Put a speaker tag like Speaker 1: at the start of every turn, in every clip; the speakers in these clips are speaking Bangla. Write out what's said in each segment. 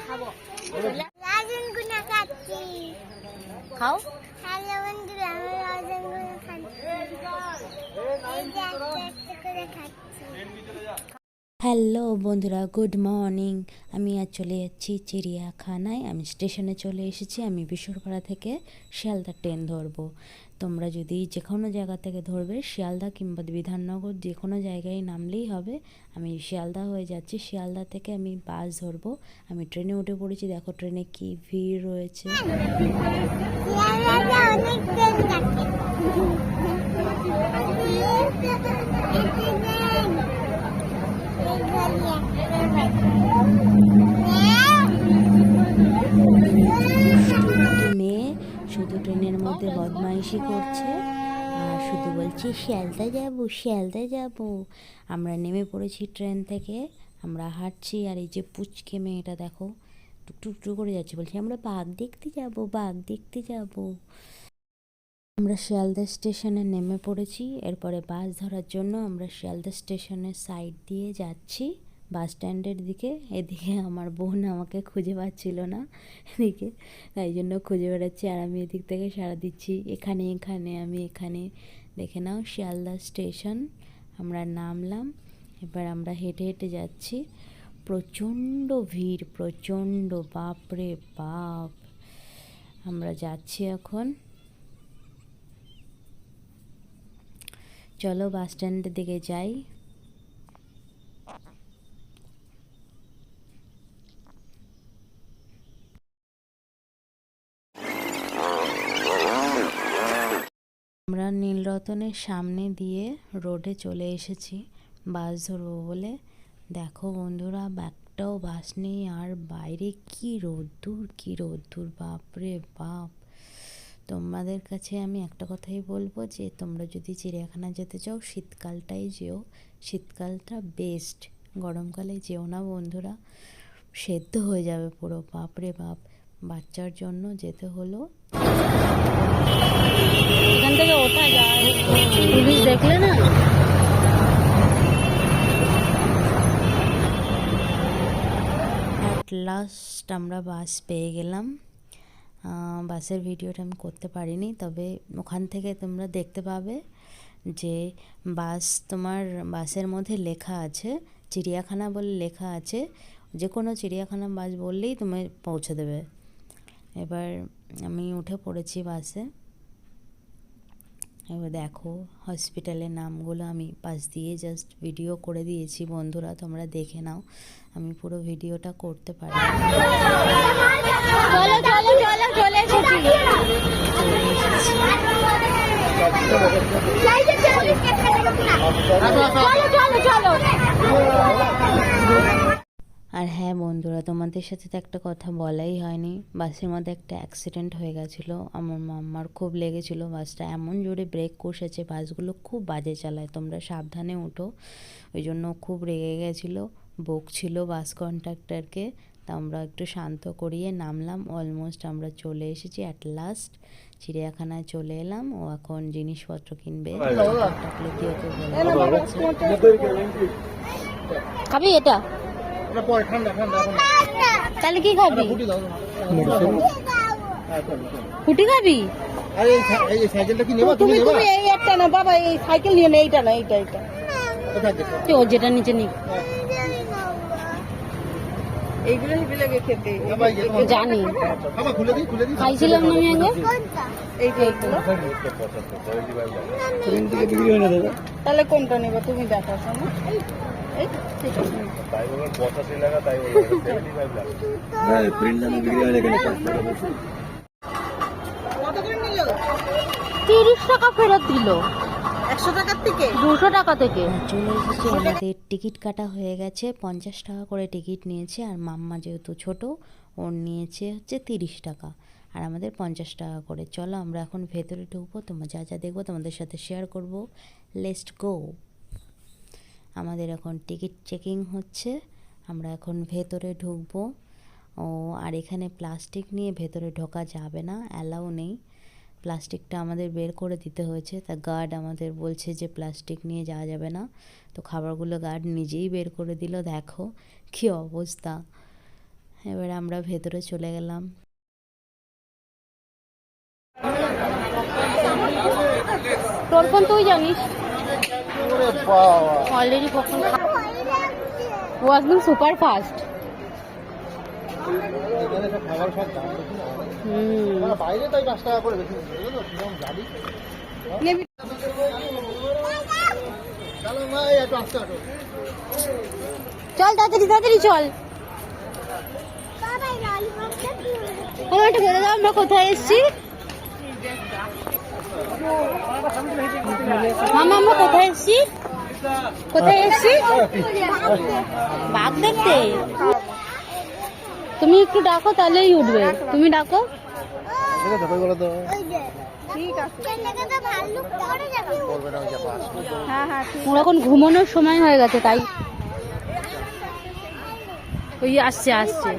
Speaker 1: খাবো রাজনগুনা খাচ্ছি। খাও। হ্যালো বন্ধুরা, আমি রাজনগুনা খাচ্ছি। এই যে একটা করে খাচ্ছি।
Speaker 2: হ্যালো বন্ধুরা, গুড মর্নিং। আমি আজ চলে যাচ্ছি চিড়িয়াখানায়। আমি স্টেশনে চলে এসেছি। আমি বিশ্বরপাড়া থেকে শিয়ালদা ট্রেন ধরবো। তোমরা যদি যে কোনো জায়গা থেকে ধরবে, শিয়ালদা কিংবা বিধাননগর যে কোনো জায়গায় নামলেই হবে। আমি শিয়ালদা হয়ে যাচ্ছি। শিয়ালদা থেকে আমি বাস ধরবো। আমি ট্রেনে উঠে পড়েছি। দেখো ট্রেনে কি ভিড় রয়েছে।
Speaker 1: অনেক ট্রেন যাচ্ছে।
Speaker 2: মেয়ে শুধু ট্রেনের মধ্যে বদমাইশি করছে আর শুধু বলছে শিয়ালদা যাবো, শিয়ালদা যাবো। আমরা নেমে পড়েছি ট্রেন থেকে। আমরা হাঁটছি আর এই যে পুচকে মেয়েটা দেখো টুকটুক করে যাচ্ছে, বলছি আমরা বাঘ দেখতে যাব, বাঘ দেখতে যাব। আমরা শিয়ালদা স্টেশনে নেমে পড়েছি। এরপরে বাস ধরার জন্য আমরা শিয়ালদা স্টেশনের সাইড দিয়ে যাচ্ছি বাস স্ট্যান্ডের দিকে। এদিকে আমার বোন আমাকে খুঁজে পাচ্ছিল না, এদিকে তাই জন্য খুঁজে বেড়াচ্ছি আর আমি এদিক থেকে সাড়া দিচ্ছি, এখানে এখানে, আমি এখানে। দেখে নাও শিয়ালদা স্টেশন। আমরা নামলাম। এবার আমরা হেঁটে হেঁটে যাচ্ছি। প্রচণ্ড ভিড়, প্রচণ্ড, বাপরে বাপ। আমরা যাচ্ছি এখন। চলো বাস স্ট্যান্ডের দিকে যাই। আমরা নীলরতনের সামনে দিয়ে রোডে চলে এসেছি বাস ধরবো বলে। দেখো বন্ধুরা, একটাও বাস নেই আর বাইরে কি রোদ্দুর, কি রোদ্দুর, বাপরে বাপ। তোমাদের কাছে আমি একটা কথাই বলবো যে তোমরা যদি চিড়িয়াখানা যেতে চাও শীতকালটাই যেও, শীতকালটা বেস্ট। গরমকালে যেও না বন্ধুরা, সেদ্ধ হয়ে যাবে পুরো, বাপরে বাপ। বাচ্চার জন্য যেতে হলো।
Speaker 3: এখান থেকে ওঠা যায়, পুলিশ দেখলে না।
Speaker 2: অ্যাট লাস্ট আমরা বাস পেয়ে গেলাম। বাসের ভিডিওটা আমি করতে পারিনি, তবে ওখান থেকে তোমরা দেখতে পাবে যে তোমার বাসের মধ্যে লেখা আছে চিড়িয়াখানা বলে লেখা আছে। যে কোনো চিড়িয়াখানা বাস বললেই তুমি পৌঁছে দেবে। এবার আমি উঠে পড়েছি বাসে। এবার দেখো হসপিটালের নামগুলো আমি পাশ দিয়ে জাস্ট ভিডিও করে দিয়েছি বন্ধুরা, তোমরা দেখে নাও। আমি পুরো ভিডিওটা করতে পারি। আর হ্যাঁ বন্ধুরা, তোমাদের সাথে তো একটা কথা বলাই হয়নি। বাসের মধ্যে একটা অ্যাক্সিডেন্ট হয়ে গেছিলো। আমার মাম্মার খুব লেগেছিলো। বাসটা এমন জোরে ব্রেক কষেছে, বাসগুলো খুব বাজে চালায়, তোমরা সাবধানে উঠো। ওই জন্য খুব রেগে গেছিলো, বকছিল বাস কন্ডাক্টরকে। তা আমরা একটু শান্ত করিয়ে নামলাম। অলমোস্ট আমরা চলে এসেছি, অ্যাট লাস্ট চিড়িয়াখানায় চলে এলাম। ও এখন জিনিসপত্র কিনবে।
Speaker 3: খাবি এটা? তাহলে কি খাবি? ফুটি খাবি? তুমি এই একটা না বাবা, এই সাইকেল নিয়ে নে, এইটা না, এইটা এইটা ও যেটা নিচে নি। এইগুলো হেভি লাগে খেতে, জানি। খাইছিলাম না আমি আগে। তাহলে কোনটা নেবে তুমি দেখো। টাকা ফেরত দিল, 100 টাকার থেকে 200 টাকা থেকে।
Speaker 2: চলে এসেছি। আমাদের টিকিট কাটা হয়ে গেছে। 50 টাকা করে টিকিট নিয়েছে। আর মাম্মা যেহেতু ছোট, ওর নিয়েছে হচ্ছে 30 টাকা, আর আমাদের 50 টাকা করে। চলো আমরা এখন ভেতরে ঢুকবো। তোমরা যা যা দেখবো তোমাদের সাথে শেয়ার করবো। Let's go. আমাদের এখন টিকিট চেকিং হচ্ছে। আমরা এখন ভেতরে ঢুকবো। আর এখানে প্লাস্টিক নিয়ে ভেতরে ঢোকা যাবে না, অ্যালাউ নেই। প্লাস্টিকটা আমাদের বের করে দিতে হয়েছে। তা গার্ড আমাদের বলছে যে প্লাস্টিক নিয়ে যাওয়া যাবে না। তো খাবারগুলো গার্ড নিজেই বের করে দিল। দেখো কি অবস্থা। এবার আমরা ভেতরে চলে গেলাম।
Speaker 3: তোর ফোন তুই জানিস অলরেডি কখন ওয়াজ সুপার ফাস্ট।
Speaker 4: বাইরে তাই 5 টাকা করে বেশি গাড়ি।
Speaker 3: চল তাড়াতাড়ি তাড়াতাড়ি চল। একটু বলে দাও আমরা কোথায় এসছি। মামা আমরা কোথায় এসছি? কোথায় এসছি? বাঘ দেখতে। তুমি একটু ডাকো তাহলেই উঠবে। তুমি ডাকো। ওর এখন ঘুমানোর সময় হয়ে গেছে তাই ওই আসছে আসছে।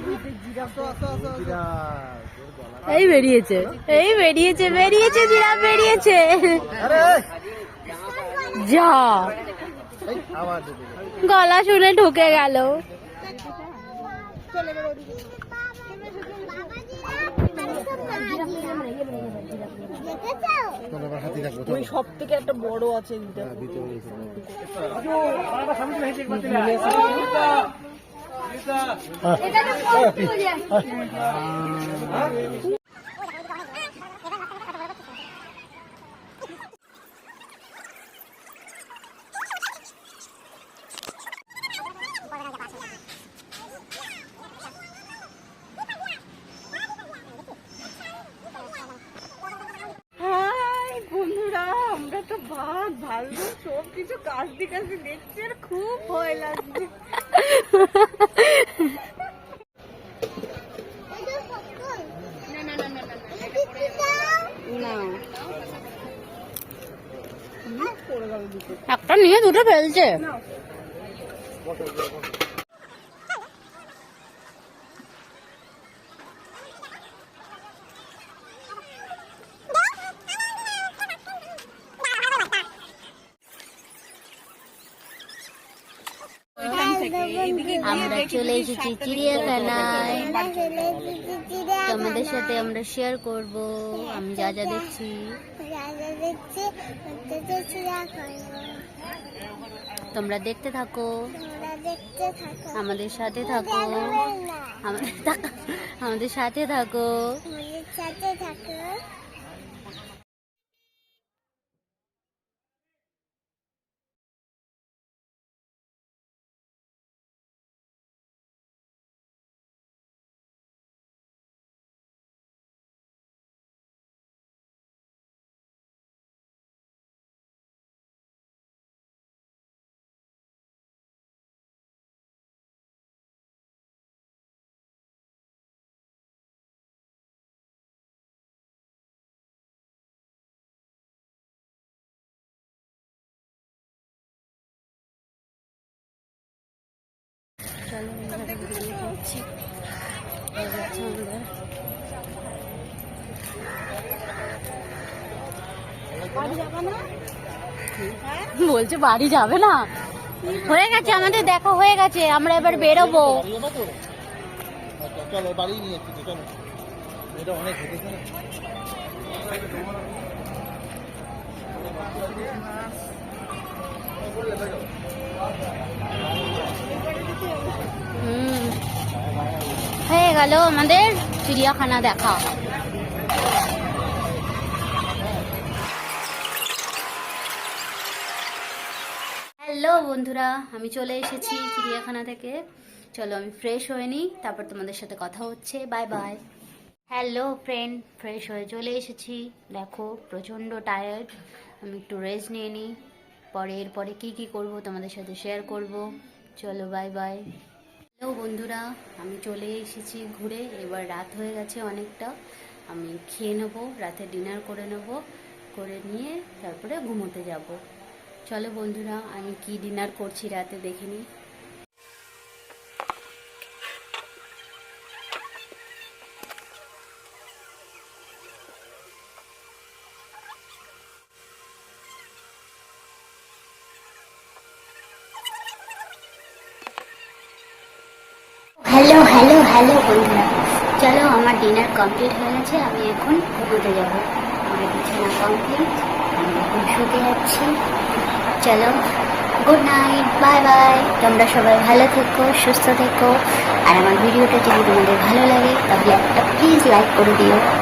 Speaker 3: এই বেরিয়েছে এই বেরিয়েছে বেরিয়েছে জিরাফ বেরিয়েছে। যা গলা শুনে ঢুকে গেল। সব থেকে একটা বড় আছে বন্ধুরা। আমরা তো বাঘ ভাল্লুক সব কিছু কাছ দিয়ে দেখছি আর খুব ভয় লাগছে। একটা নিয়ে দুটো ফেলছে।
Speaker 2: আমরা চলে এসেছি চিড়িয়াখানায়। তোমাদের সাথে আমরা শেয়ার করব আমি যা যা দেখছি। তোমরা দেখতে থাকো, আমাদের সাথে থাকো, আমাদের সাথে থাকো।
Speaker 3: বলছে বাড়ি যাবে না। হয়ে গেছে আমাদের দেখা হয়ে গেছে, আমরা এবার বেরোবো।
Speaker 4: চলো বাড়ি নিয়ে এসেছি চলো। এটা অনেক হেঁটেছে না।
Speaker 3: হয়ে গেল আমাদের চিড়িয়াখানা দেখা। হ্যালো বন্ধুরা, আমি চলে এসেছি চিড়িয়াখানা থেকে। চলো আমি ফ্রেশ হয়ে নিই, তারপর তোমাদের সাথে কথা হচ্ছে। Bye bye. Hello friend, fresh হয়ে চলে এসেছি। দেখো প্রচণ্ড টায়ার্ড, আমি একটু রেস্ট নিয়ে নিই, পরে এরপরে কী করব তোমাদের সাথে শেয়ার করব। চলো বাই বাই। হ্যালো বন্ধুরা, আমি চলে এসেছি ঘুরে। এবার রাত হয়ে গেছে অনেকটা, আমি খেয়ে নেবো, রাতে ডিনার করে নেব, করে নিয়ে তারপরে ঘুমোতে যাব। চলো বন্ধুরা, আমি কি ডিনার করছি রাতে দেখে নিই।
Speaker 1: হ্যালো হ্যালো
Speaker 3: হ্যালো বন্ধুরা, চলো আমার ডিনার কমপ্লিট হয়ে গেছে, আমি এখন ঘুমোতে যাবো। আমার বিছানা কমপ্লিট, আমি এখন শুতে যাচ্ছি। চলো, গুড নাইট, বাই বাই। তোমরা সবাই ভালো থেকো, সুস্থ থেকো। আর আমার ভিডিওটা যদি তোমাদের ভালো লাগে তাহলে একটা প্লিজ লাইক করে দিও।